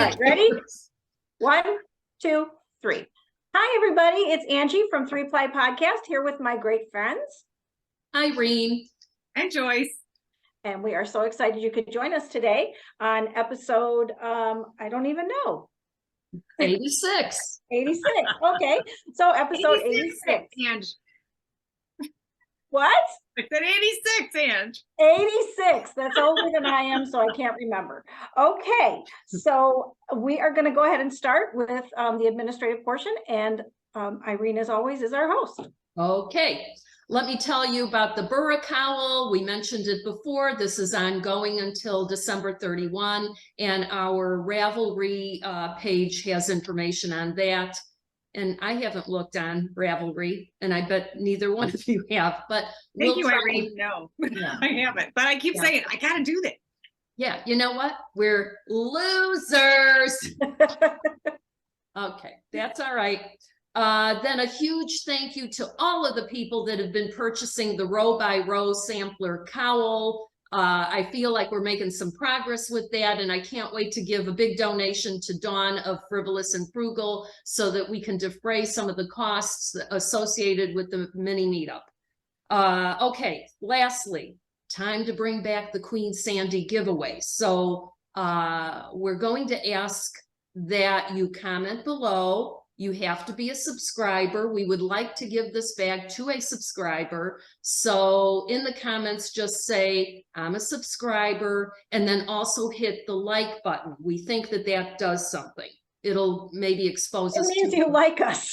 right, ready? 1, 2, 3. Hi, everybody. It's Angie from 3Ply Podcast here with my great friends. Irene. And Joyce. And we are so excited you could join us today on episode, I don't even know. 86. 86. Okay. So episode 86. Ange. What? I said 86, Ange. 86. That's older than I am, so I can't remember. Okay. So we are going to go ahead and start with the administrative portion. And Irene, as always, is our host. Okay. Let me tell you about the Burra Cowl. We mentioned it before. This is ongoing until December 31, and our Ravelry page has information on that. And I haven't looked on Ravelry, and I bet neither one of you have. But Thank you, Irene. No, yeah. I haven't. But I keep saying I got to do that. Yeah, you know what? We're losers. Okay, that's all right. Then a huge thank you to all of the people that have been purchasing the row by row sampler cowl. I feel like we're making some progress with that, and I can't wait to give a big donation to Dawn of Frivolous and Frugal so that we can defray some of the costs associated with the mini meetup. Okay, lastly, time to bring back the Queen Sandy giveaway. So we're going to ask that you comment below. You have to be a subscriber. We would like to give this bag to a subscriber. So in the comments, just say, I'm a subscriber, and then also hit the like button. We think that that does something. It'll maybe expose us. It means you like us.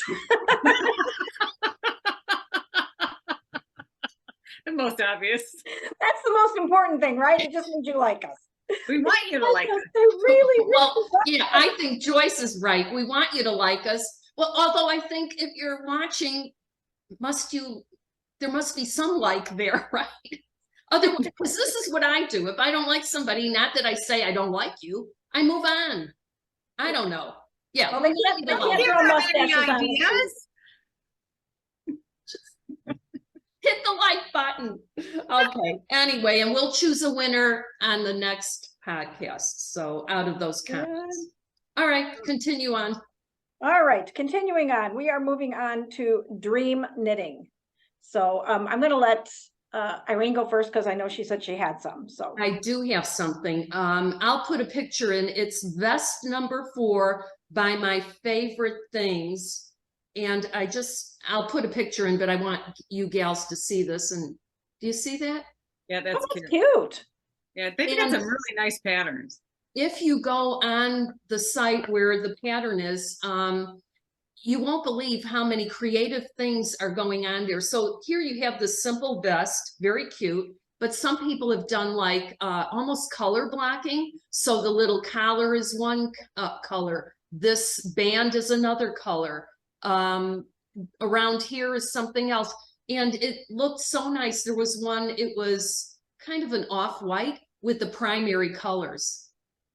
The most obvious. That's the most important thing, right? It just means you like us. We want you to like us. Really, well, yeah, I think Joyce is right. We want you to like us. Well, although I think if you're watching, there must be some like there, right? Otherwise, because this is what I do. If I don't like somebody, not that I say I don't like you, I move on. I don't know. Yeah. Well, hit the like button. Okay. Anyway, and we'll choose a winner on the next podcast. So out of those comments. All right, continue on. All right, continuing on. We are moving on to dream knitting. So I'm going to let Irene go first because I know she said she had some. So I do have something. I'll put a picture in. It's vest number 4 by My Favorite Things. And I'll put a picture in, but I want you gals to see this. And do you see that? Yeah, that's cute. Yeah, they've got some really nice patterns. If you go on the site where the pattern is, you won't believe how many creative things are going on there. So here you have the simple vest, very cute, but some people have done like almost color blocking. So the little collar is one color. This band is another color. Around here is something else. And it looked so nice. There was one, it was kind of an off-white with the primary colors.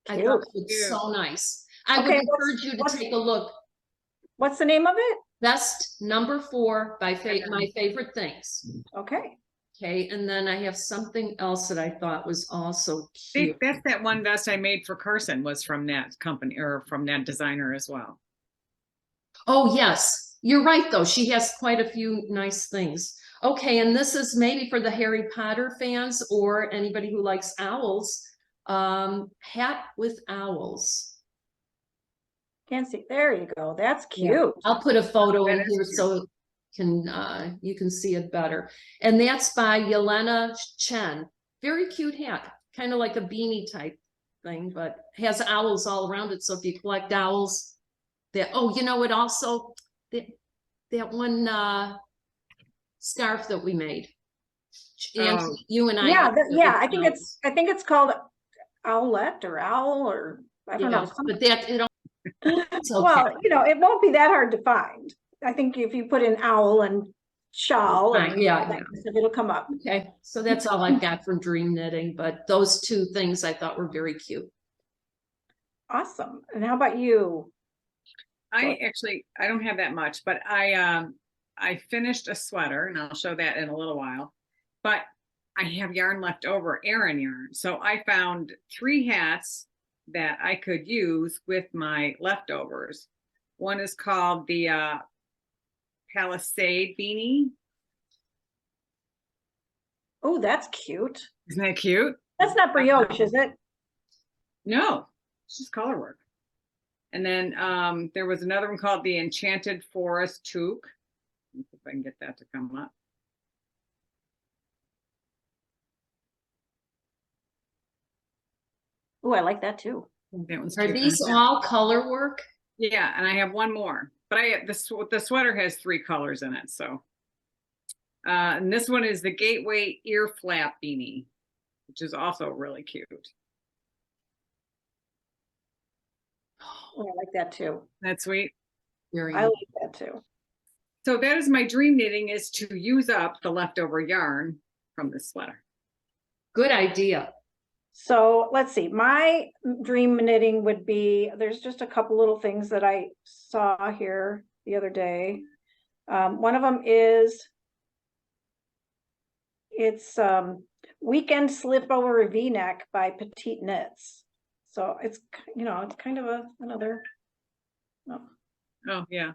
I thought it was so nice. I would encourage you to take a look. What's the name of it? Vest number 4 by My Favorite Things. Okay. Okay, and then I have something else that I thought was also cute. That's that one vest I made for Carson was from that company or from that designer as well. Oh, yes. You're right, though. She has quite a few nice things. Okay, and this is maybe for the Harry Potter fans or anybody who likes owls. Hat with owls. Can't see. There you go. That's cute. Yeah. I'll put a photo in here so you can see it better. And that's by Yelena Chen. Very cute hat, kind of like a beanie type thing, but has owls all around it. So if you collect owls, it also that one scarf that we made. And you and I. Yeah, I think it's called owlet or owl or I don't know. But that it's okay. Well, it won't be that hard to find. I think if you put in owl and shawl, it'll come up. Okay, so that's all I've got from dream knitting, but those two things I thought were very cute. Awesome. And how about you? I don't have that much, but I finished a sweater and I'll show that in a little while, but I have yarn left over, Aran yarn. So I found 3 hats that I could use with my leftovers. One is called the Palisade beanie. Oh, that's cute. Isn't that cute? That's not brioche, is it? No, it's just color work. And then there was another one called the Enchanted Forest Toque. Let's see if I can get that to come up. Oh, I like that too. That one's Are cute. these all color work? Yeah, and I have one more, but the sweater has 3 colors in it. So, and this one is the Gateway Ear Flap Beanie, which is also really cute. Oh, I like that too. That's sweet. Very I like that too. So that is my dream knitting, is to use up the leftover yarn from this sweater. good idea. So let's see, my dream knitting would be, there's just a couple little things that I saw here the other day. One of them is, it's Weekend Slip Over V-Neck by Petite Knits. So it's, you know, it's kind of another, oh, Oh, yeah.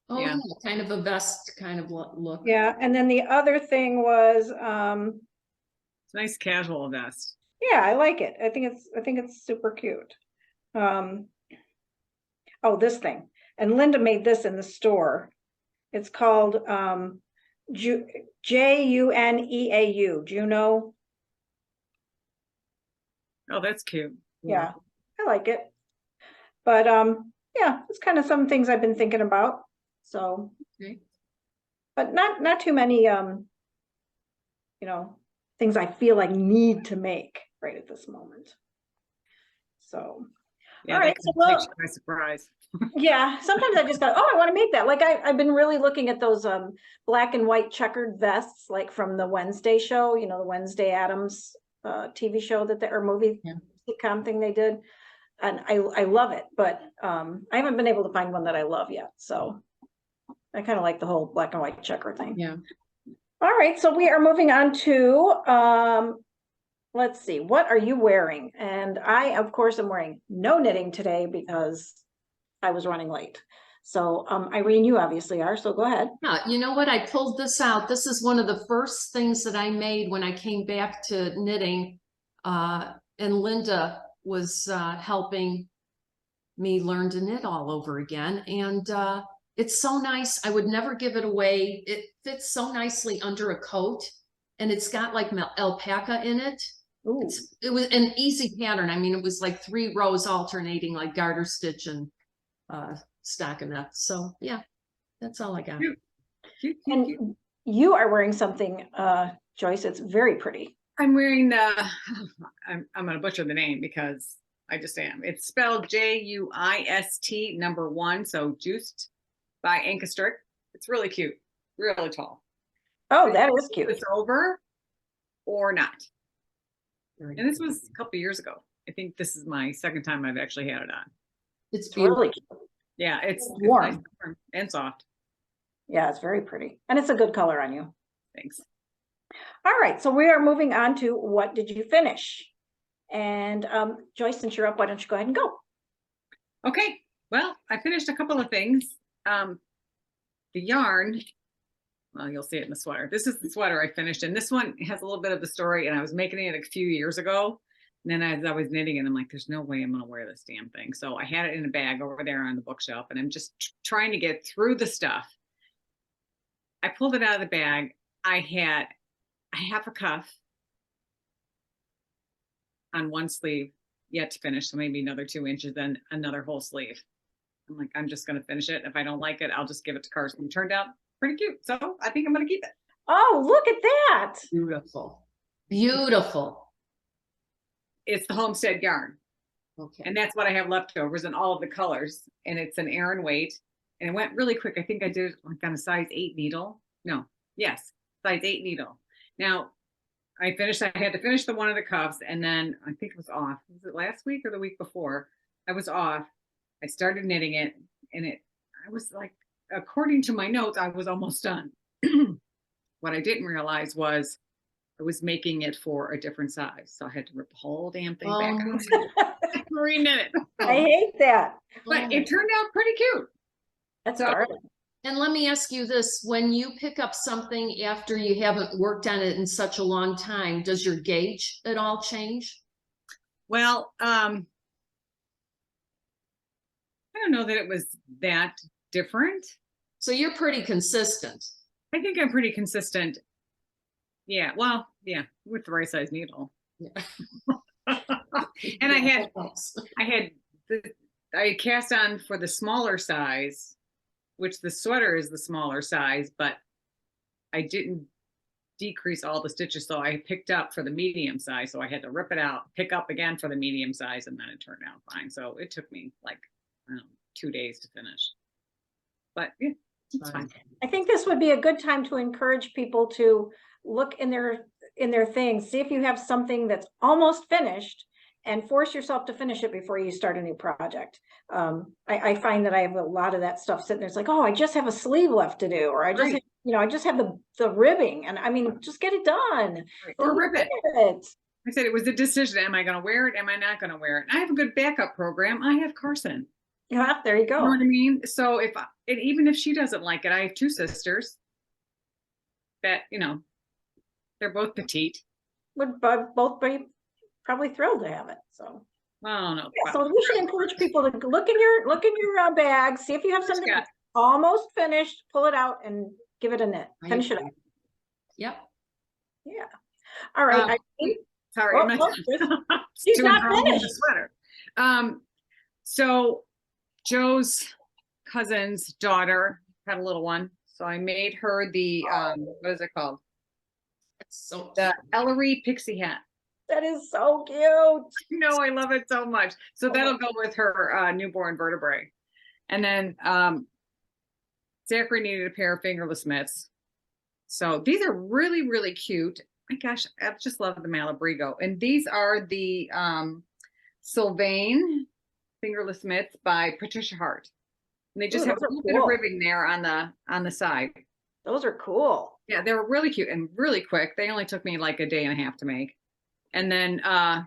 Oh, Yeah. yeah, kind of a vest kind of look. yeah, and then the other thing was, It's a nice casual vest. yeah, I like it. I think it's super cute. Oh, this thing. And Linda made this in the store. It's called Juneau. Juneau. Oh, that's cute. Yeah, I like it. But yeah, it's kind of some things I've been thinking about. So, Okay. but not too many you know, things I feel like need to make right at this moment. So, Yeah, all that right, kind so of well, takes you by surprise. yeah, sometimes I just go, oh, I want to make that. Like I've been really looking at those black and white checkered vests, like from the Wednesday show, you know, the Wednesday Addams TV show that they, or movie Yeah. sitcom thing they did. And I love it, but I haven't been able to find one that I love yet. So I kind of like the whole black and white checker thing. Yeah. All right, so we are moving on to let's see, what are you wearing? And I, of course, am wearing no knitting today because I was running late. So Irene, you obviously are, so go ahead. Yeah, you know what? I pulled this out. This is one of the first things that I made when I came back to knitting. And Linda was helping me learn to knit all over again. And it's so nice. I would never give it away. It fits so nicely under a coat, and it's got like alpaca in it. Ooh. It was an easy pattern. I mean, it was like 3 rows alternating, like garter stitch and stockinette. So yeah, that's all I got. Cute, cute, cute, cute. And you are wearing something, Joyce, it's very pretty. I'm wearing the, I'm gonna butcher the name because I just am. It's spelled Juist #1, so Juiced by Ankastrick. It's really cute, really tall. Oh, that is cute. It's over or not. Very And this good. was a couple years ago. I think this is my second time I've actually had it on. It's It's beautiful. really cute. Yeah, it's warm. nice and soft. Yeah, it's very pretty. And it's a good color on you. Thanks. All right, so we are moving on to what did you finish? And Joyce, since you're up, why don't you go ahead and go? Okay, well, I finished a couple of things. The yarn, well, you'll see it in the sweater. This is the sweater I finished, and this one has a little bit of the story, and I was making it a few years ago. And then as I was knitting it, I'm like, there's no way I'm gonna wear this damn thing. So I had it in a bag over there on the bookshelf, and I'm just trying to get through the stuff. I pulled it out of the bag. I had a half a cuff on one sleeve yet to finish, so maybe another 2 inches, then another whole sleeve. I'm like, I'm just gonna finish it. If I don't like it, I'll just give it to Carson. Turned out pretty cute, so I think I'm gonna keep it. Oh, look at that. Beautiful. Beautiful. It's the Homestead yarn, Okay. and that's what I have leftovers in all of the colors, and it's an Aran weight, and it went really quick. I think I did it like on a size 8 needle. No, yes, size 8 needle. Now, I had to finish the one of the cuffs, and then I think it was off. Was it last week or the week before? I was off. I started knitting it, and I was like, according to my notes, I was almost done. What I didn't realize was I was making it for a different size, so I had to rip the whole damn thing Oh, back no. out. Reknit it. I hate that. But Oh. it turned out pretty cute. That's So- darling. And let me ask you this, when you pick up something after you haven't worked on it in such a long time, does your gauge at all change? Well, I don't know that it was that different. So you're pretty consistent. I think I'm pretty consistent. Yeah, well, yeah, with the right size needle. And I cast on for the smaller size, which the sweater is the smaller size, but I didn't decrease all the stitches, so I picked up for the medium size, so I had to rip it out, pick up again for the medium size, and then it turned out fine. So it took me like, I don't know, 2 days to finish. But yeah, it's fine. I think this would be a good time to encourage people to look in their things, see if you have something that's almost finished and force yourself to finish it before you start a new project. I find that I have a lot of that stuff sitting there. It's like, oh, I just have a sleeve left to do, or I just, Right. I just have the ribbing, and I mean, just get it done. Or rip it. it. I said it was a decision. Am I going to wear it? Am I not going to wear it? And I have a good backup program. I have Carson. Yeah, there you You know go. what I mean? So even if she doesn't like it, I have 2 sisters that, they're both petite. Would both be probably thrilled to have it. So, I don't know. yeah, so we should encourage people to look in your bag, see if you have something that's almost finished, pull it out and give it a knit, finish it up. Yep. Yeah. All right. Sorry, I'm not, she's too not involved in the finished. sweater. So Joe's cousin's daughter had a little one, so I made her the what is it called? So The Ellery pixie hat. That is so cute. No, I love it so much. So that'll go with her newborn vertebrae. And then Zachary needed a pair of fingerless mitts. So these are really, really cute. My gosh, I just love the Malabrigo. And these are the Sylvain fingerless mitts by Patricia Hart. And they just Ooh, have a those are little bit of cool. ribbing there on the side. Those are cool. Yeah, they were really cute and really quick. They only took me like a day and a half to make. And then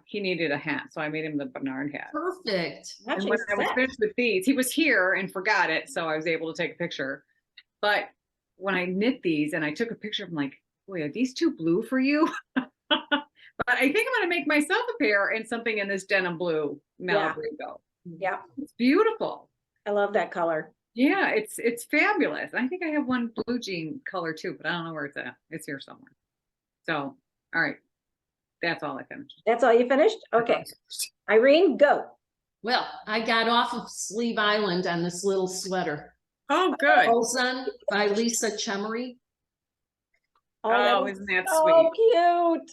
he needed a hat, so I made him the Bernard hat. perfect. And Matching when I was set. finished with these, he was here and forgot it, so I was able to take a picture. But when I knit these and I took a picture, I'm like, boy, are these too blue for you? But I think I'm gonna make myself a pair and something in this denim blue Malabrigo. Yeah, It's beautiful. I love that color. Yeah, it's fabulous. I think I have one blue jean color too, but I don't know where it's at. It's here somewhere. So, all right. That's all I finished. That's all you finished? Okay. Irene, go. Well, I got off of Sleeve Island on this little sweater. Oh, good. Ozan by Lisa Chemery. that Oh, was isn't that so sweet? cute.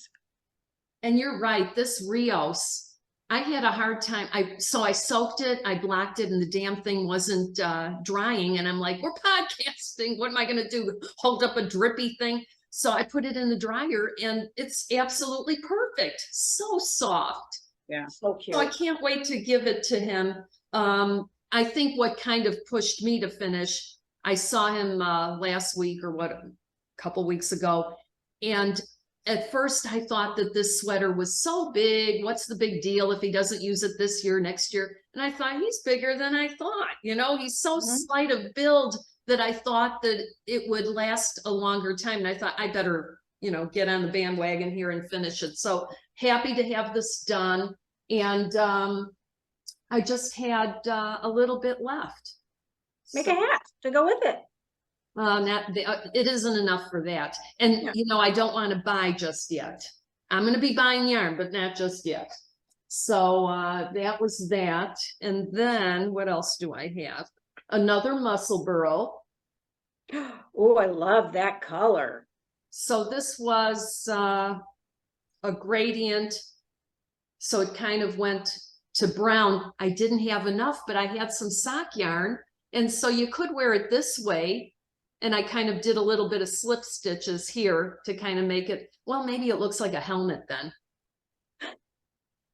And you're right, this Rios, I had a hard time. So I soaked it, I blocked it, and the damn thing wasn't drying. And I'm like, we're podcasting. What am I gonna do? Hold up a drippy thing? So I put it in the dryer and it's absolutely perfect. So soft. So cute. So I can't wait to give it to him. I think what kind of pushed me to finish, I saw him last week or a couple weeks ago. And at first I thought that this sweater was so big. What's the big deal if he doesn't use it this year, next year? And I thought he's bigger than I thought. He's so slight of build that I thought that it would last a longer time. And I thought I better, get on the bandwagon here and finish it. So happy to have this done. And I just had a little bit left. Make a hat to go with it. It isn't enough for that. And, I don't want to buy just yet. I'm going to be buying yarn, but not just yet. So that was that. And then what else do I have? Another Muscle Burrow. Oh, I love that color. So this was a gradient. So it kind of went to brown. I didn't have enough, but I had some sock yarn. And so you could wear it this way. And I kind of did a little bit of slip stitches here to kind of make it, well, maybe it looks like a helmet then.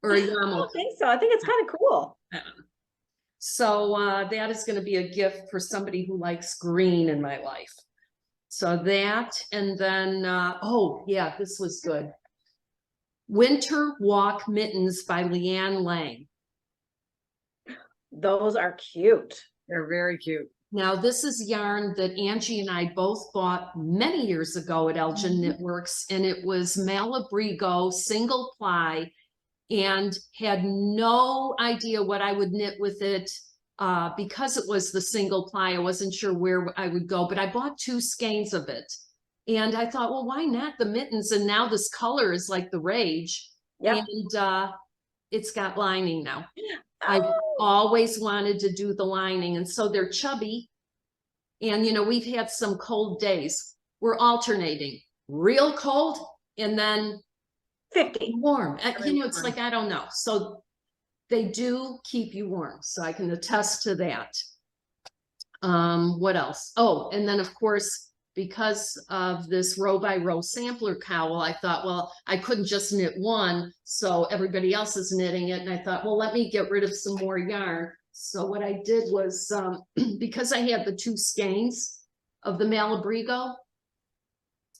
Or a I yarmulke. don't think so. I think it's kind of cool. So that is going to be a gift for somebody who likes green in my life. So that, and then, oh yeah, this was good. Winter Walk Mittens by Leanne Lang. Those are cute. They're very cute. Now, this is yarn that Angie and I both bought many years ago at Elgin Knitworks, and it was Malabrigo single ply, and had no idea what I would knit with it. Because it was the single ply, I wasn't sure where I would go, but I bought 2 skeins of it. And I thought, well, why not the mittens? And now this color is like the rage. Yep. And it's got lining now. I've Oh, always wanted to do the lining, and so they're chubby. And you know, we've had some cold days. We're alternating real cold and then 50. warm. Very You know, it's warm. like, I don't know. So they do keep you warm. So I can attest to that. What else? Oh, and then of course, because of this row by row sampler cowl, I thought, well, I couldn't just knit one, so everybody else is knitting it. And I thought, well, let me get rid of some more yarn. So what I did was, because I had the 2 skeins of the Malabrigo,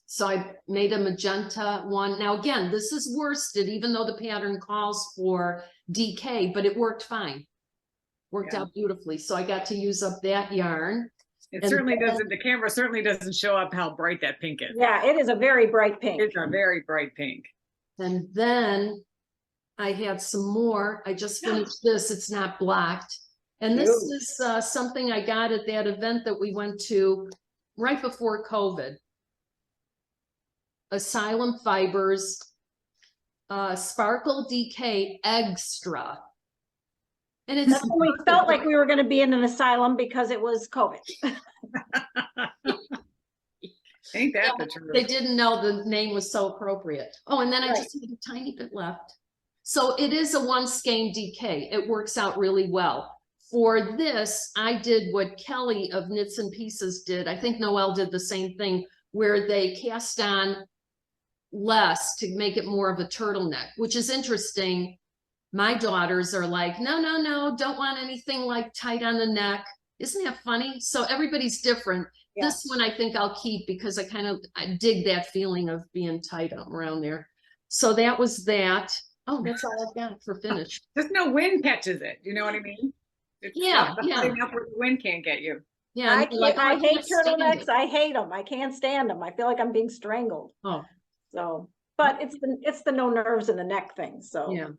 so I made a magenta one. Now, again, this is worsted, even though the pattern calls for DK, but it worked fine. Worked Yeah. out beautifully. So I got to use up that yarn. It And certainly then- doesn't, the camera certainly doesn't show up how bright that pink is. Yeah, it is a very bright pink. It's a very bright pink. And then I had some more. I just finished this. It's not blocked. And this Cute. is something I got at that event that we went to right before COVID. Asylum Fibers, Sparkle DK Extra. And it's That's when we felt like we were going to be in an asylum because it was COVID. Ain't that the they truth? didn't know the name was so appropriate. Oh, and then I Right. just had a tiny bit left. So it is a 1 skein DK. It works out really well. For this, I did what Kelly of Knits and Pieces did. I think Noelle did the same thing, where they cast on less to make it more of a turtleneck, which is interesting. My daughters are like, no, no, no, don't want anything like tight on the neck. Isn't that funny? So everybody's different. Yeah. This one I think I'll keep because I dig that feeling of being tight around there. So that was that. Oh, that's all I've got for finish. Just no wind catches it. You know what I mean? It's, Yeah, it's yeah. enough where the wind can't get you. Yeah. I, and they're like, oh, I hate can't stand turtlenecks. it. I hate them. I can't stand them. I feel like I'm being strangled. Oh, So, but it's the no nerves in the neck thing. So yeah.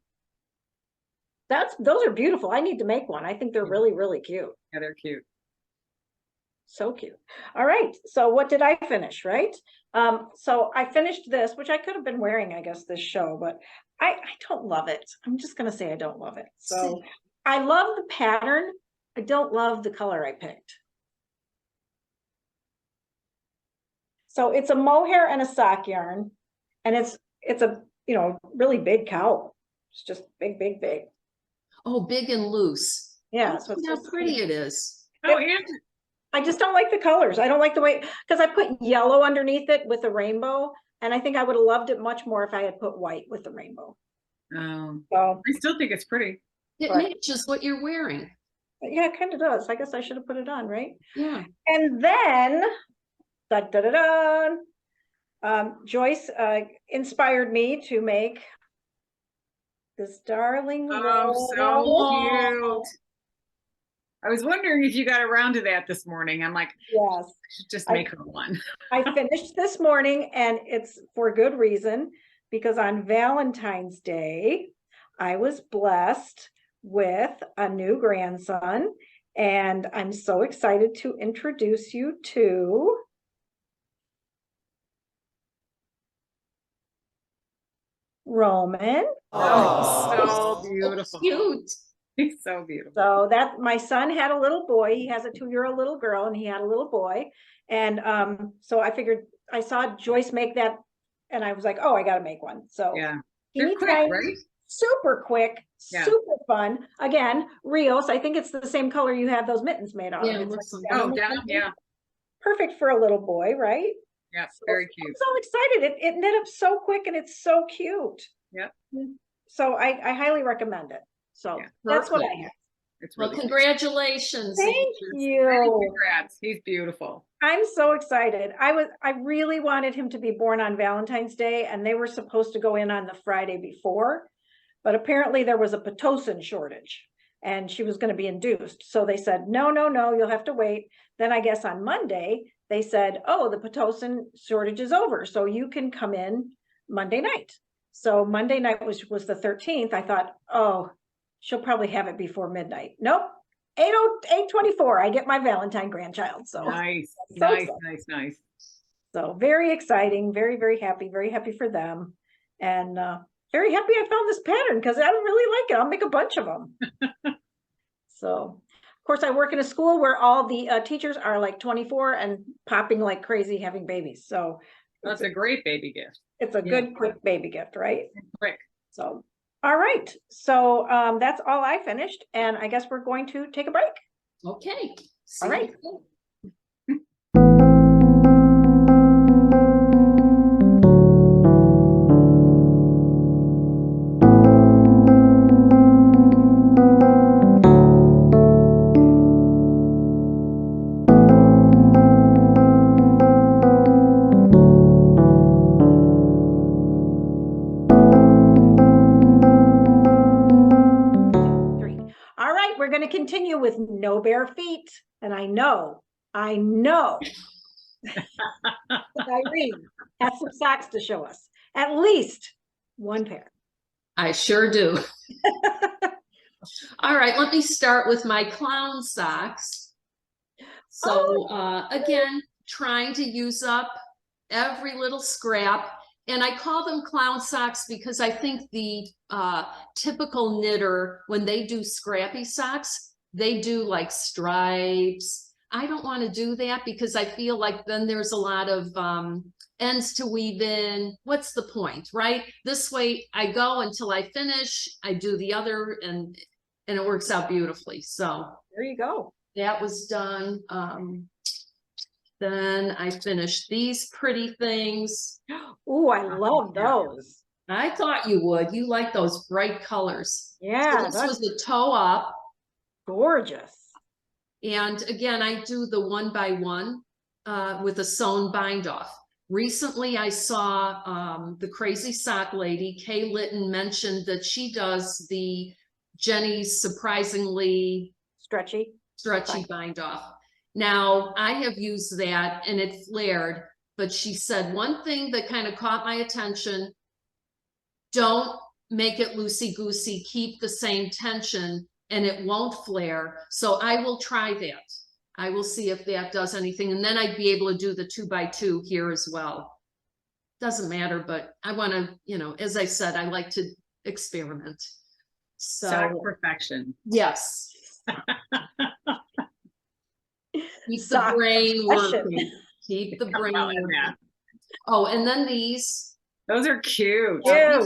those are beautiful. I need to make one. I think they're really, really cute. Yeah, they're cute. So cute. All right. So what did I finish, right? So I finished this, which I could have been wearing, I guess, this show, but I don't love it. I'm just going to say I don't love it. So I love the pattern. I don't love the color I picked. So it's a mohair and a sock yarn, and it's a, you know, really big cowl. It's just big, big, big. Oh, big and loose. Yeah. Oh, So it's how just- pretty it is. Oh, and I just don't like the colors. I don't like the way, because I put yellow underneath it with the rainbow, and I think I would have loved it much more if I had put white with the rainbow. So I still think it's pretty. It Right. matches what you're wearing. yeah, it kind of does. I guess I should have put it on, right? Yeah. And then, da da da da, Joyce inspired me to make this darling. Oh, so roll. cute. I was wondering if you got around to that this morning. I'm like, Yes. I should just I- make her one. I finished this morning, and it's for good reason, because on Valentine's Day, I was blessed with a new grandson, and I'm so excited to introduce you to Roman. Oh, so beautiful. Cute. He's so beautiful. So that my son had a little boy. He has a 2-year-old little girl, and he had a little boy. And so I figured, I saw Joyce make that, and I was like, oh, I got to make one. So Yeah. teeny They're quick, tiny, right? super quick, Yeah. super fun. Again, Rios, I think it's the same color you have those mittens made out Yeah, of. it It's looks like like Oh, denim or down, something. yeah. Perfect for a little boy, right? Yeah, So very I'm cute. so excited. It knit up so quick, and it's so cute. Yep. So I highly recommend it. So Yeah. that's what I Perfect. have. It's Well, really cute. congratulations. Thank Many you. congrats. He's beautiful. I'm so excited. I really wanted him to be born on Valentine's Day, and they were supposed to go in on the Friday before. But apparently there was a Pitocin shortage and she was going to be induced. So they said, no, no, no, you'll have to wait. Then I guess on Monday, they said, oh, the Pitocin shortage is over. So you can come in Monday night. So Monday night was the 13th. I thought, oh, she'll probably have it before midnight. Nope. 8:24, I get my Valentine grandchild. So, Nice, so nice, excited. nice, nice. So very exciting, very, very happy for them. And very happy I found this pattern because I really like it. I'll make a bunch of them. So, of course, I work in a school where all the teachers are like 24 and popping like crazy having babies. So That's a great baby gift. it's a good, quick baby gift, right? Quick. So, all right. So that's all I finished. And I guess we're going to take a break. Okay. See All you right. soon. Three. All right, we're going to continue with no bare feet. And I know that Irene has some socks to show us. At least one pair. I sure do. All right, let me start with my clown socks. So again, trying to use up every little scrap. And I call them clown socks because I think the typical knitter, when they do scrappy socks, they do like stripes. I don't want to do that because I feel like then there's a lot of ends to weave in. What's the point, right? This way I go until I finish, I do the other, and it works out beautifully. So There you go. that was done. Then I finished these pretty things. Ooh, I love those. I thought you would. You like those bright colors. Yeah, So this was that's the toe up. gorgeous. And again, I do the 1x1 with a sewn bind off. Recently, I saw the Crazy Sock Lady, Kay Litton, mentioned that she does the Jenny's Surprisingly Stretchy. stretchy bind off. Now, I have used that and it flared, but she said one thing that kind of caught my attention: don't make it loosey-goosey, keep the same tension and it won't flare. So I will try that. I will see if that does anything. And then I'd be able to do the 2x2 here as well. Doesn't matter, but I want to, you know, as I said, I like to experiment. Sock So perfection. yes. Keep the Sock brain obsession. working. Keep the brain I like working. that. Oh, and then these, Those are cute. Cute.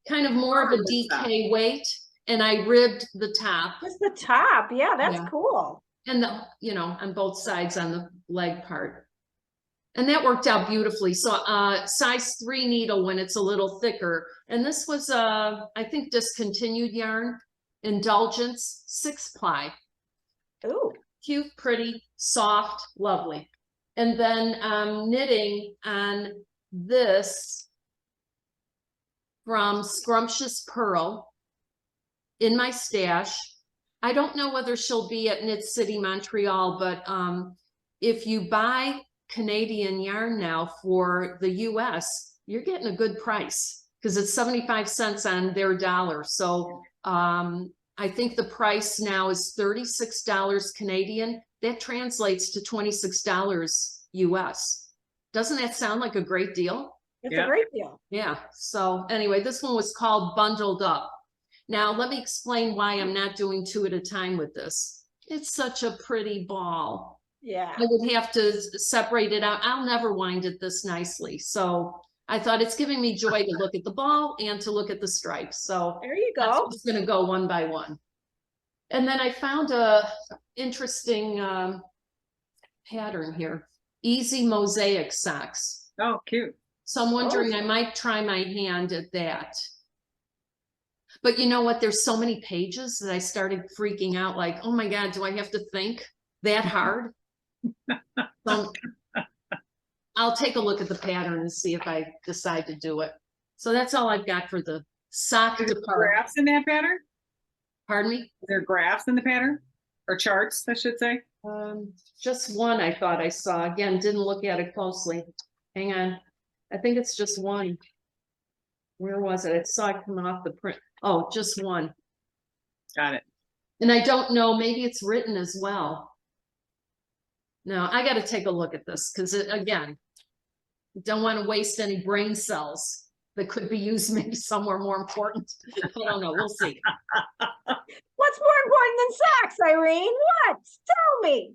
kind of more of a Gorgeous stuff. DK weight, and I ribbed the top Just the top. Yeah, that's Yeah. cool. and the, you know, on both sides on the leg part. And that worked out beautifully. So size 3 needle when it's a little thicker. And this was I think discontinued yarn, Indulgence 6-ply. Ooh, Cute, pretty, soft, lovely. And then knitting on this from Scrumptious Pearl in my stash. I don't know whether she'll be at Knit City, Montreal, but if you buy Canadian yarn now for the US, you're getting a good price because it's 75 cents on their dollar. So I think the price now is $36 Canadian. That translates to $26 US. Doesn't that sound like a great deal? it's Yeah. a great deal. Yeah. So anyway, this one was called Bundled Up. Now let me explain why I'm not doing 2 at a time with this. It's such a pretty ball. Yeah. I would have to separate it out. I'll never wind it this nicely. So I thought it's giving me joy to look at the ball and to look at the stripes. So There you that's go. just gonna go 1 by 1. And then I found a interesting pattern here. Easy mosaic socks. Oh, cute. So I'm wondering, I might try my hand at that. But you know what? There's so many pages that I started freaking out like, oh my God, do I have to think that hard? So I'll take a look at the pattern and see if I decide to do it. So that's all I've got for the sock Is there department. graphs in that pattern? Pardon me? Is there graphs in the pattern? Or charts, I should say? Just one I thought I saw. Again, didn't look at it closely. Hang on. I think it's just one. Where was it? I saw it come off the print. Oh, just one. Got it. And I don't know, maybe it's written as well. No, I got to take a look at this because again, don't want to waste any brain cells that could be used maybe somewhere more important. I don't know. We'll see. What's more important than socks, Irene? What? Tell me.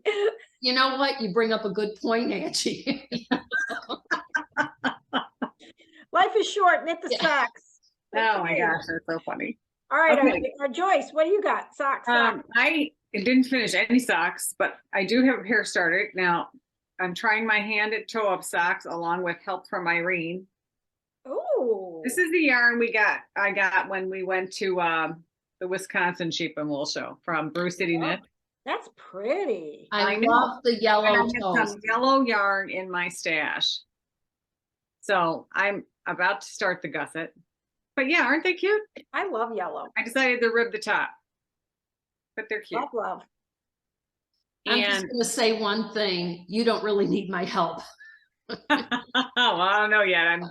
You know what? You bring up a good point, Angie. Life is short, knit the Yeah. socks. Oh my gosh, that's so funny. All right, Okay. Joyce, what do you got? Socks. socks. I didn't finish any socks, but I do have a pair started. Now, I'm trying my hand at toe up socks along with help from Irene. Ooh. This is the yarn I got when we went to the Wisconsin Sheep and Wool Show from Brew City Knit. That's pretty. I I know. love the And I yellow have toes. some yellow yarn in my stash. So I'm about to start the gusset. But yeah, aren't they cute? I love yellow. I decided to rib the top. But they're cute. Love, love. I'm just And going to say one thing. You don't really need my help. well, I don't know yet. I'm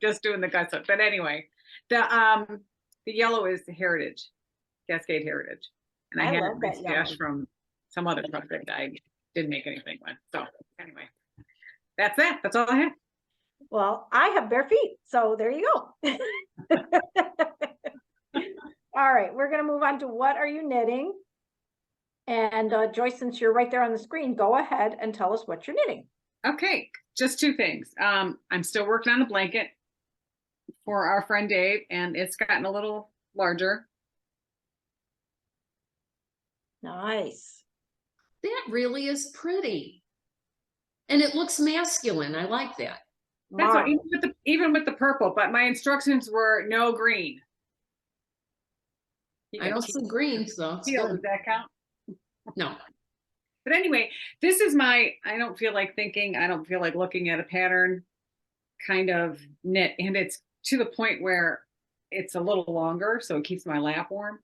just doing the gusset. But anyway, the yellow is Heritage, Cascade Heritage. And I I had it love in my that yellow. stash from some other project I didn't make anything with. So anyway, that's that. That's all I have. Well, I have bare feet, so there you go. All right, we're gonna move on to what are you knitting? And Joyce, since you're right there on the screen, go ahead and tell us what you're knitting. Okay, just two things. I'm still working on a blanket for our friend Dave, and it's gotten a little larger. Nice. That really is pretty. And it looks masculine. I like that. That's what, Mark. even with the purple, but my instructions were no green. You I got don't see green, so it's teal, good. does that count? No. But anyway, this is I don't feel like thinking, I don't feel like looking at a pattern kind of knit. And it's to the point where it's a little longer, so it keeps my lap warm.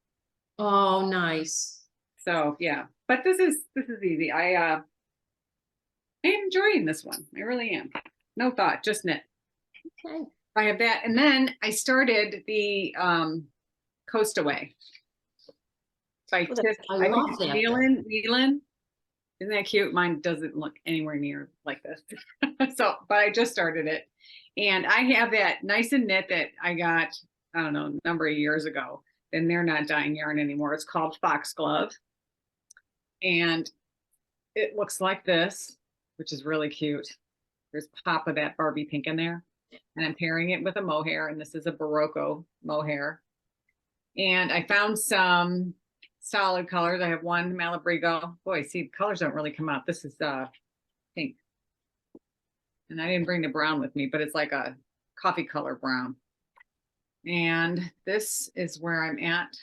Oh, nice. So yeah, but this is easy. I am enjoying this one. I really am. No thought, just knit. Okay. I have that. And then I started the Coast Away. By Oh, that's- I love that. Nealon. Isn't that cute? Mine doesn't look anywhere near like this. So, but I just started it. And I have that nice and knit that I got, I don't know, a number of years ago. And they're not dyeing yarn anymore. It's called Foxglove. And it looks like this, which is really cute. There's a pop of that Barbie pink in there. And I'm pairing it with a mohair, and this is a Barocco mohair. And I found some solid colors. I have one Malabrigo. Boy, see, the colors don't really come out. This is pink. And I didn't bring the brown with me, but it's like a coffee color brown. And this is where I'm at.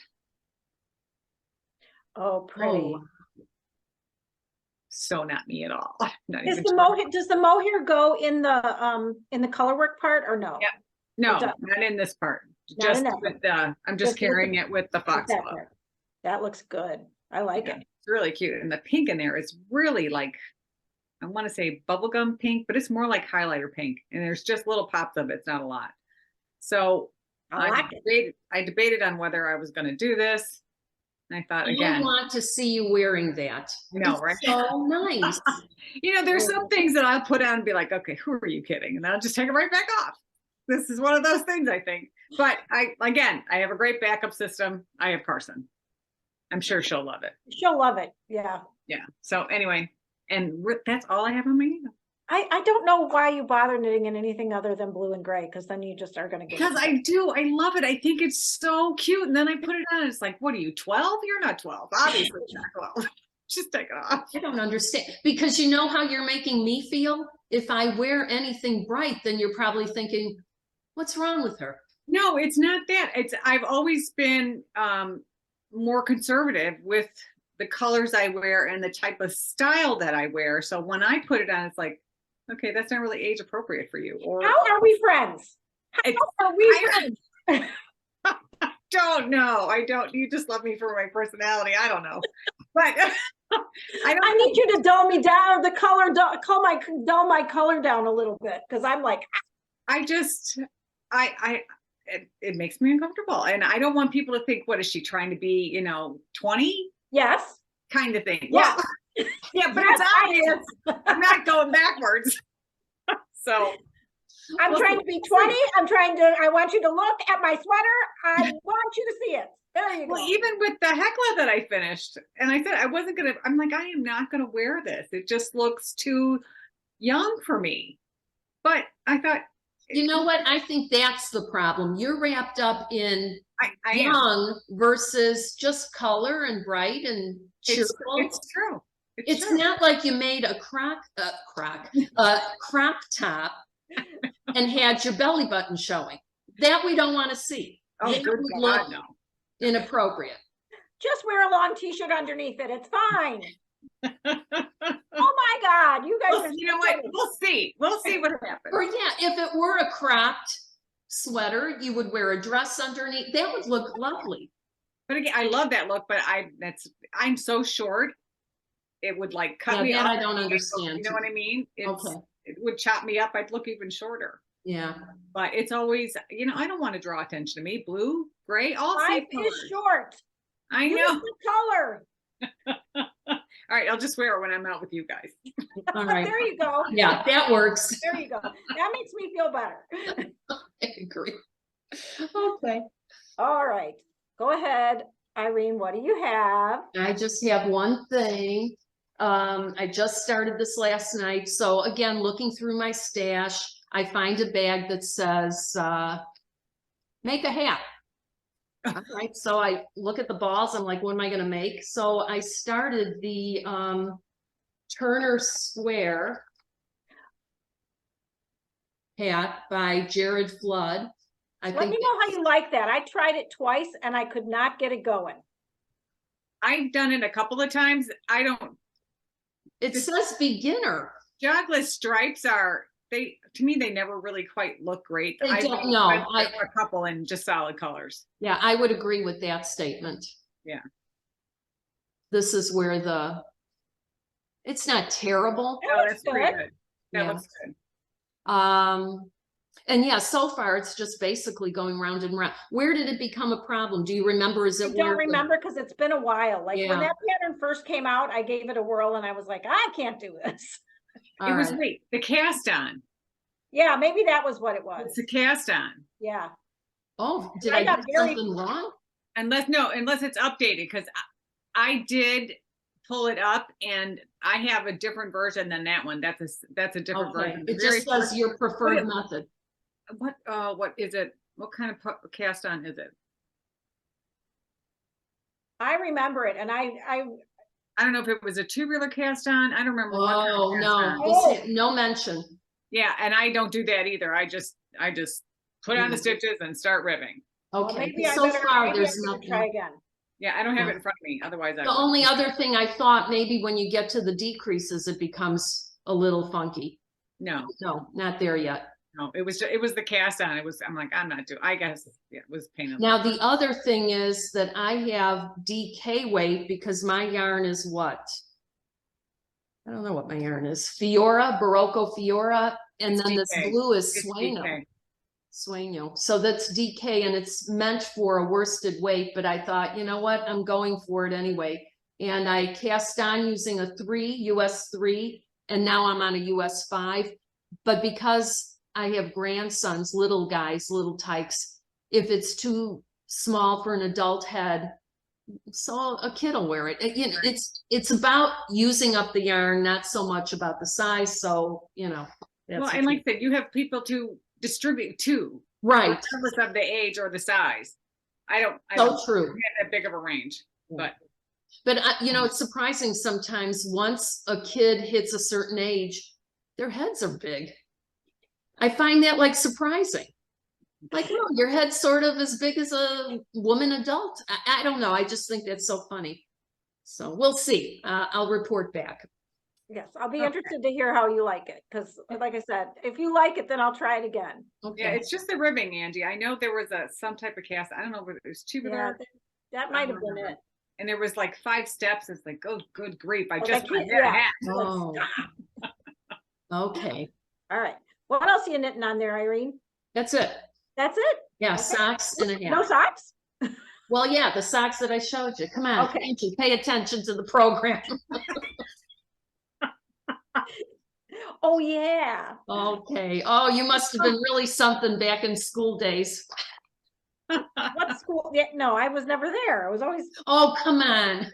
Oh, pretty. Oh, So not me at all. Not Does even the mohair, does the mohair go in the color work part or no? Yeah. No, It does. not in this part. Not Just in that with the, I'm just Just with carrying the- it with the With fox that glove. part. That looks good. I like Yeah, it. it's really cute. And the pink in there is really like, I want to say bubblegum pink, but it's more like highlighter pink. And there's just little pops of it. It's not a lot. So I like it. I debated on whether I was going to do this. And I thought I again, want to see you wearing that. I know, It's right? So nice. there's some things that I'll put on and be like, okay, who are you kidding? And then I'll just take it right back off. This is one of those things, I think. But I have a great backup system. I have Carson. I'm sure she'll love it. She'll love it. Yeah. Yeah. So anyway, and that's all I have on my email. I don't know why you bother knitting in anything other than blue and gray, because then you just are going to get. Because I love it. I think it's so cute. And then I put it on. It's like, what are you, 12? You're not 12. Obviously you're not 12. Just take it off. I don't understand because you know how you're making me feel? If I wear anything bright, then you're probably thinking, what's wrong with her? No, it's not that. I've always been more conservative with the colors I wear and the type of style that I wear. So when I put it on, it's like, okay, that's not really age appropriate for you. Or How are we friends? it's, How are we friends? don't know. I don't. You just love me for my personality. I don't know, but I don't. I need you to dull me down, the color, dull my color down a little bit, because I'm like, I just, it makes me uncomfortable, and I don't want people to think, what is she trying to be? 20 yes, kind of thing. Yeah. Well, yeah, but Yes, it's I obvious. I'm not going backwards. So I'm Well, trying to be 20. I want you to look at my sweater. I want you to see it. There you go. well, even with the Hecla that I finished, and I said I wasn't gonna. I'm like, I am not gonna wear this. It just looks too young for me. But I thought, You know what? I think that's the problem. You're wrapped up in I am. young versus just color and bright and cheerful. It's true. It's true. not like you made a crop top and had your belly button showing. That we don't want to see. Oh, That good would God, look no. Just inappropriate. wear a long t-shirt underneath it. It's fine. Oh my God. You guys Well, are you know what? We'll see. We'll see what happens. Or yeah, if it were a cropped sweater, you would wear a dress underneath. That would look lovely. But again, I love that look. But I'm so short. It would like cut Yeah, me that off. I don't understand. You know what I mean? Okay. It would chop me up. I'd look even shorter. Yeah. But it's always, I don't want to draw attention to me. Blue, gray, all Life safe is colors. short. I Use know. the color. All right, I'll just wear it when I'm out with you guys. All right. There you go. Yeah, that works. There you go. That makes me feel better. I agree. Okay. All right. Go ahead, Irene. What do you have? I just have one thing. I just started this last night. So again, looking through my stash, I find a bag that says, make a hat. All right. So I look at the balls. I'm like, what am I going to make? So I started the, Turner Square hat by Jared Flood. I Let think me know how you like that. I tried it twice and I could not get it going. I've done it a couple of times. I don't, it says beginner. jogless stripes to me, they never really quite look great. They I've don't, no, tried a couple in just solid colors. Yeah, I would agree with that statement. Yeah. This is where it's not terrible. Oh, that's pretty good. good. That Yeah. looks good. And yeah, so far it's just basically going round and round. Where did it become a problem? Do you remember? Is I it don't where remember because it's been a while. Like Yeah. when that pattern first came out, I gave it a whirl and I was like, I can't do this. It was the cast on. Yeah, maybe that was what it was. It's a cast on. Yeah. Oh, did I I got do very- something wrong? Unless it's updated, because I did pull it up and I have a different version than that one. That's a different Okay, version. it just says your preferred What method. what is it? What kind of cast on is it? I remember it. And I I don't know if it was a tubular cast on. I don't remember. what kind of Oh, cast no, on. this no mention. Yeah, and I don't do that either. I just put on the Mhm. stitches and start ribbing. well, Okay, maybe I so better far maybe there's I'm gonna nothing. try again. Yeah, I don't have Yeah. it in front of me. Otherwise, I The would. only other thing I thought, maybe when you get to the decreases, it becomes a little funky. No, No, not there yet. no, it was the cast on. I'm like, I'm not doing. I guess it was pain. Now, the other thing is that I have DK weight because my yarn is what? I don't know what my yarn is. Fiora, Barocco Fiora, and It's then this DK. blue is It's Sueño. DK. Sueño. So that's DK and it's meant for a worsted weight, but I thought, you know what? I'm going for it anyway. And I cast on using a US 3, and now I'm on a US 5. But because I have grandsons, little guys, little tykes, if it's too small for an adult head, so a kid will wear it. You know, Right. it's about using up the yarn, not so much about the size. So, that's Well, the and like truth. I said, you have people to distribute to, Right. regardless of the age or the size. I don't So have true. that big of a range, but But it's surprising sometimes once a kid hits a certain age, their heads are big. I find that like surprising. Like, no, your head's sort of as big as a woman adult. I don't know. I just think that's so funny. So we'll see. I'll report back. Yes, I'll be Okay. interested to hear how you like it, because like I said, if you like it, then I'll try it again. Yeah, Okay. it's just the ribbing, Angie. I know there was some type of cast. I don't know whether it was Yeah, tubular. that might have been remember. it. And there was like 5 steps. It's like, oh, good grief. I Oh, just that want can't- that yeah. hat. Oh, okay. All right. What else are you knitting on there, Irene? That's it. That's it? Yeah, Okay. socks and a No hat. socks? Well, yeah, the socks that I showed you. Come on, Okay. Angie, pay attention to the program. Oh, yeah. Okay. Oh, you must have been really something back in school days. What school? Yeah, no, I was never there. I was always Oh, come on.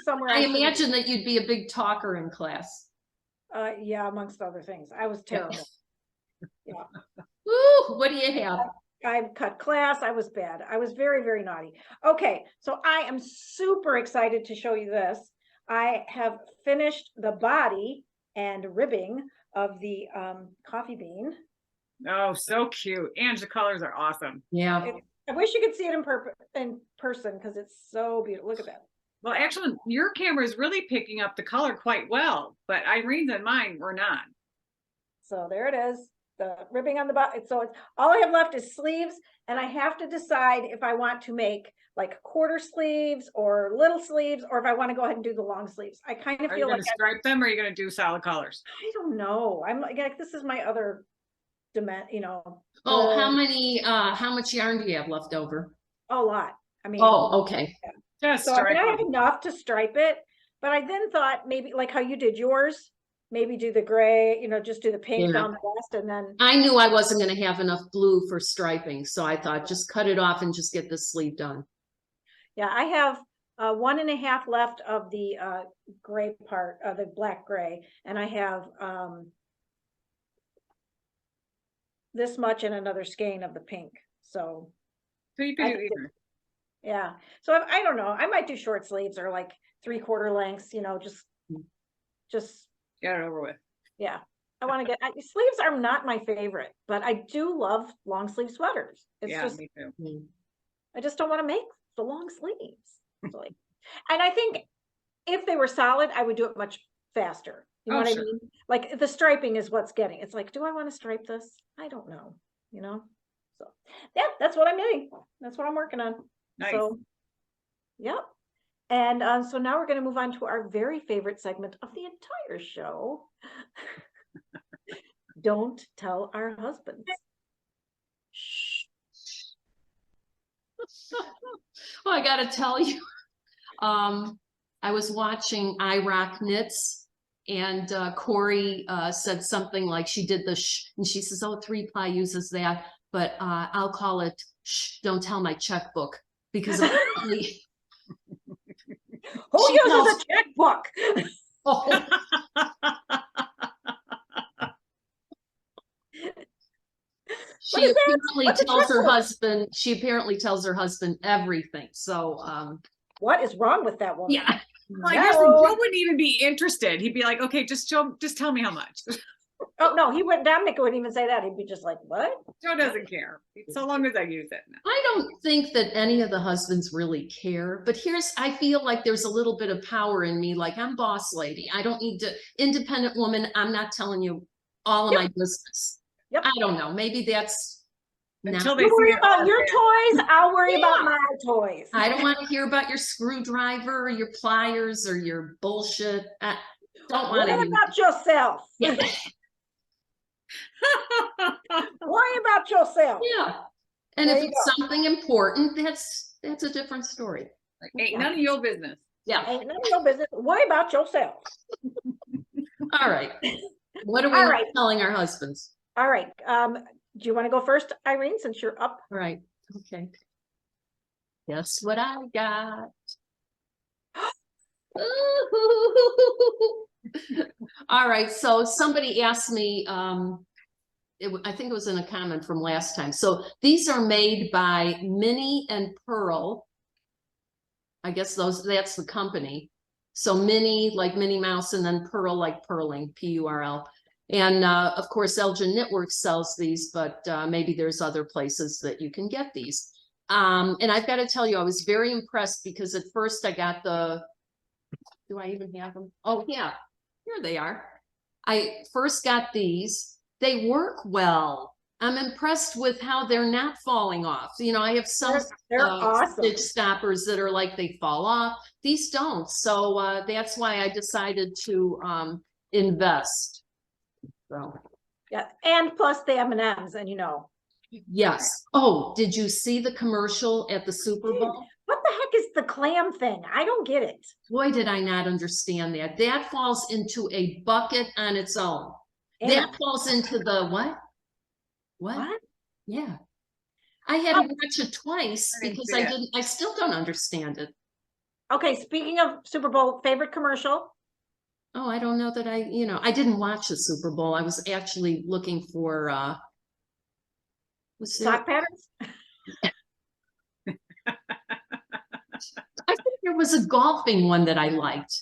somewhere. I shouldn't be. imagine that you'd be a big talker in class. Yeah, amongst other things. I was Yeah. terrible. Yeah. Ooh, what do you have? I cut class. I was bad. I was very, very naughty. Okay, so I am super excited to show you this. I have finished the body and ribbing of the coffee bean. Oh, so cute. And the colors are awesome. Yeah. I wish you could see it in person because it's so beautiful. Look at that. Well, actually, your camera is really picking up the color quite well, but Irene's and mine were not. So there it is, the ribbing on the bottom. So it's all I have left is sleeves, and I have to decide if I want to make like quarter sleeves or little sleeves, or if I want to go ahead and do the long sleeves. I kind of Are you feel going like to stripe them or are you going to do solid colors? I don't know. I'm like, this is my other you know. Oh, the- how much yarn do you have left over? a lot. I mean, Oh, okay. Just so I stripe mean, I have them. enough to stripe it, but I then thought maybe like how you did yours, maybe do the gray, you know, just do the pink Yeah. down the west, and then I knew I wasn't going to have enough blue for striping, so I thought just cut it off and just get the sleeve done. yeah, I have 1.5 left of the gray part, the black gray, and I have this much and another skein of the pink. So So you I can do think either. yeah, so I don't know. I might do short sleeves or like 3/4 lengths. You know, just Get it over with. yeah. I want to get sleeves are not my favorite, but I do love long sleeve sweaters. It's Yeah, just me too. Mm. I just don't want to make the long sleeves. So, like, and I think if they were solid, I would do it much faster. You know Oh, what sure. I mean? Like the striping is what's getting. It's like, do I want to stripe this? I don't know. You know? So yeah, that's what I'm doing. That's what I'm working on. Nice. So yep. And so now we're going to move on to our very favorite segment of the entire show. Don't tell our husbands. Shh. Well, I gotta tell you, I was watching iRock Knits, and Corey said something like she did the shh, and she says, "Oh, 3-ply uses that, but I'll call it shh, don't tell my checkbook," because apparently Who She uses tells- a checkbook? oh, she is that? apparently What's a tells her checkbook? husband. She apparently tells her husband everything. So, What is wrong with that woman? yeah. Well, here's the thing, No. Joe wouldn't even be interested. He'd be like, okay, just tell me how much. Oh no, he wouldn't. Dominic wouldn't even say that. He'd be just like, "What?" Joe doesn't care. So long as I use it. No. I don't think that any of the husbands really care, but I feel like there's a little bit of power in me. Like I'm boss lady. I don't need to, independent woman. I'm not telling you all of my business. Yep. I don't know. Maybe that's Until not, they You worry see it about all your there. toys. I'll worry about Yeah. my toys. I don't want to hear about your screwdriver or your pliers or your bullshit. I don't want Worry to hear. about yourself. Yeah. Worry about yourself. Yeah. And There if you it's something important, that's a different story. Ain't none of your business. Yeah. Ain't none of your business. Worry about yourself. All right. What are we All not right. telling our husbands? All right. Do you want to go first, Irene, since you're up? All right. Okay. Guess what I got? All right. So somebody asked me, I think it was in a comment from last time. So these are made by Minnie and Pearl. I guess that's the company. So Minnie like Minnie Mouse, and then Pearl like purling, P-U-R-L. And of course, Elgin Knitworks sells these, but maybe there's other places that you can get these. And I've got to tell you, I was very impressed because at first I got do I even have them? Oh, yeah, here they are. I first got these. They work well. I'm impressed with how they're not falling off. You know, I have some They're awesome. stitch stoppers that are like they fall off. These don't. So that's why I decided to invest. So Yeah, and plus the M&Ms, and you know. yes. Oh, did you see the commercial at the Super Bowl? What the heck is the clam thing? I don't get it. Boy, did I not understand that. That falls into a bucket on its own. And That falls into the what? what? Yeah. I had to watch it twice I didn't because see it. I still don't understand it. Okay, speaking of Super Bowl, favorite commercial? Oh, I don't know that I didn't watch the Super Bowl. I was actually looking for was there, Sock patterns? I think there was a golfing one that I liked.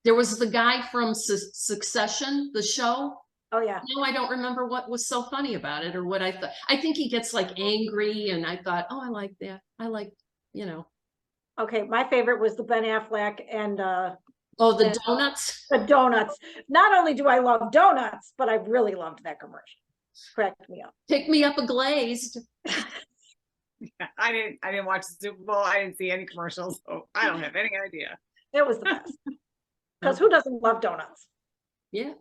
There was the guy from Succession, the show. Oh, yeah. No, I don't remember what was so funny about it or what I thought. I think he gets like angry and I thought, oh, I like that. I like, Okay, my favorite was the Ben Affleck and Oh, the Yeah. donuts. the donuts. Not only do I love donuts, but I really loved that commercial. Cracked me up. Pick me up a glazed. I didn't watch the Super Bowl. I didn't see any commercials, so I don't have any idea. It was the best. Because who doesn't love donuts? Yeah,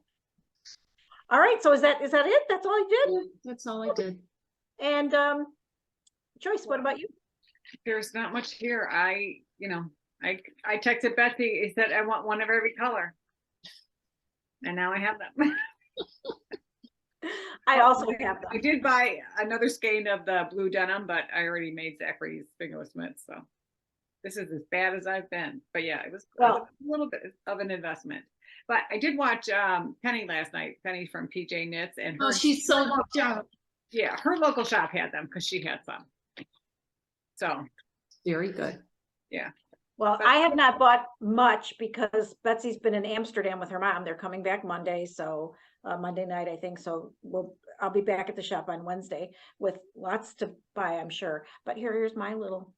All right, so is that it? That's all you did? that's all I did. And Joyce, what about you? There's not much here. I texted Betsy. I said I want one of every color, and now I have them. I also have I them. did buy another skein of the blue denim, but I already made Zachary's fingerless mitts, so this is as bad as I've been. But yeah, it was Well- a little bit of an investment. But I did watch Penny last night. Penny from PJ Knits, and Oh, she's so good job. yeah, her local shop had them because she had some. So Very good. Well, I have not bought much because Betsy's been in Amsterdam with her mom. They're coming back Monday, so Monday night, I think. So I'll be back at the shop on Wednesday with lots to buy, I'm sure. But here's my little.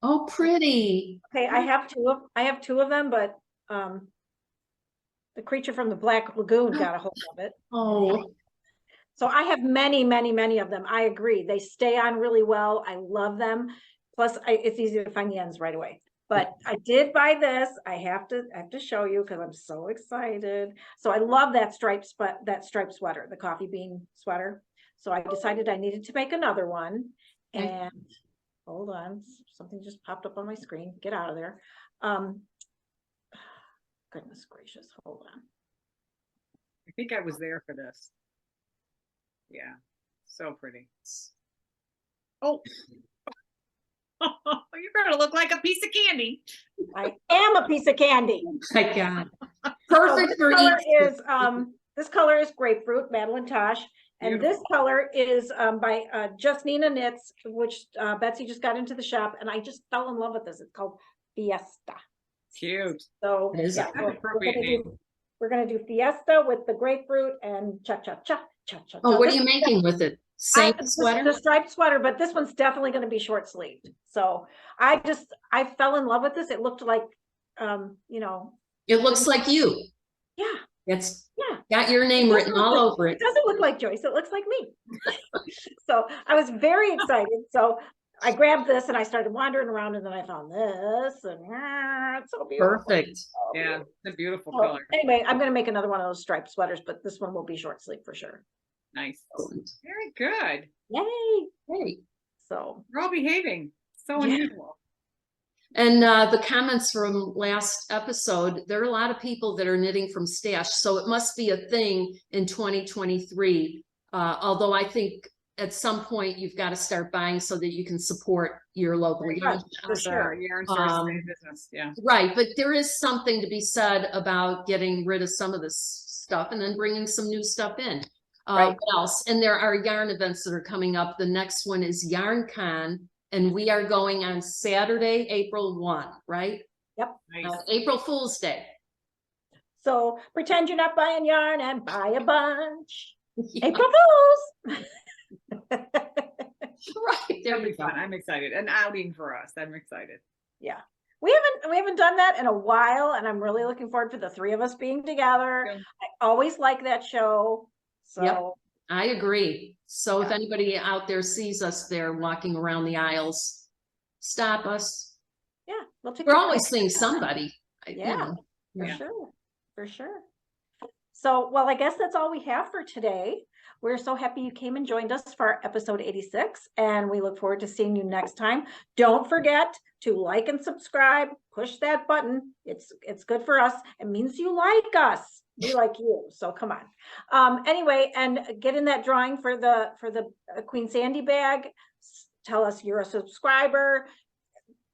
Oh, pretty. Okay, I have two of them, but the creature from the Black Lagoon got a hold of it. Oh, So I have many, many, many of them. I agree. They stay on really well. I love them. Plus, it's easy to find the ends right away. But I did buy this. I have to show you because I'm so excited. So I love that striped sweater, the coffee bean sweater. So I decided I needed to make another one. Okay. And hold on, something just popped up on my screen. Get out of there. Goodness gracious, hold on. I think I was there for this. Yeah, so pretty. Oh, you're gonna look like a piece of candy. I am a piece of candy. my God. So Perfect this for color Easter. is this color is grapefruit, Madeline Tosh, and this color is by Just Nina Knits, which Betsy just got into the shop, and I just fell in love with this. It's called Fiesta. Cute. So It is yeah, an appropriate name. we're gonna do Fiesta with the grapefruit and cha cha cha cha cha. Oh, what are This you is making with it? I- Same this is sweater? The striped sweater, but this one's definitely going to be short sleeved. So I fell in love with this. It looked like, It looks like you. yeah, It's yeah. got your name It written doesn't all look over It it. doesn't look like Joyce. It looks like me. So I was very excited. So I grabbed this and I started wandering around, and then I found this, and it's so beautiful. Perfect. So Yeah, beautiful. it's a beautiful So, color. anyway, I'm going to make another one of those striped sweaters, but this one will be short sleeve for sure. Nice. Very good. Yay! Hey. So We're all behaving. So Yeah. unusual. And the comments from last episode, there are a lot of people that are knitting from stash, so it must be a thing in 2023. Although I think at some point you've got to start buying so that you can support your local yarn for shops. sure. Yarn stores Um, stay business. Yeah. Right, but there is something to be said about getting rid of some of this stuff and then bringing some new stuff in. Right. What else? And there are yarn events that are coming up. The next one is YarnCon, and we are going on Saturday, April 1, right? Nice. April Fool's Day. So pretend you're not buying yarn and buy a bunch. Yeah, April Fools. right, there That'll we be go. fun. I'm excited. An outing for us. I'm excited. Yeah. We haven't done that in a while, and I'm really looking forward to the three of us being together. Yeah. I always like that show. Yep. So I agree. So if Yeah. anybody out there sees us there walking around the aisles, stop us. yeah, we'll take We're a always pic. seeing somebody. you Yeah. know. For Yeah. sure, for sure. So, well, I guess that's all we have for today. We're so happy you came and joined us for episode 86, and we look forward to seeing you next time. Don't forget to like and subscribe, push that button. It's good for us. It means you like us. We like you, so come on. Anyway, and get in that drawing for the Queen Sandy bag. Tell us you're a subscriber,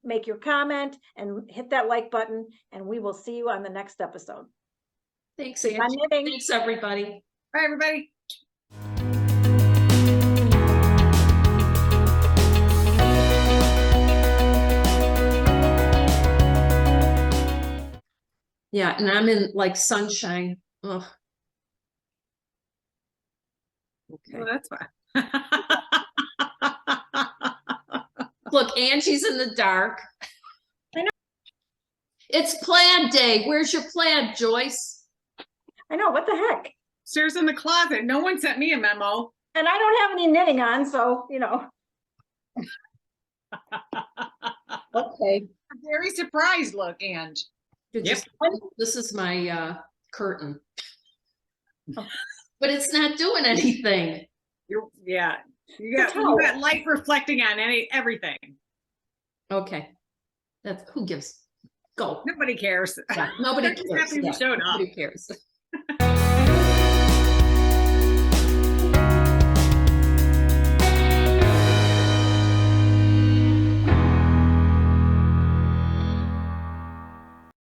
make your comment, and hit that like button, and we will see you on the next episode. Thanks, Keep on Angie. knitting. Thanks, everybody. Bye, everybody. Yeah, and I'm in like sunshine. Ugh. Well, Okay. that's fine. Look, Angie's in the dark. I know. It's plaid day. Where's your plaid, Joyce? I know, what the heck? Stairs in the closet. No one sent me a memo. And I don't have any knitting on, so, Okay. I'm very surprised, look, Ange. Did Yep. This is my curtain. But it's not doing anything. Yeah. You The got towel. light reflecting on everything. Okay. Who gives? Go. Nobody cares. Yeah, nobody They're just cares. happy we Yeah, showed up. nobody cares.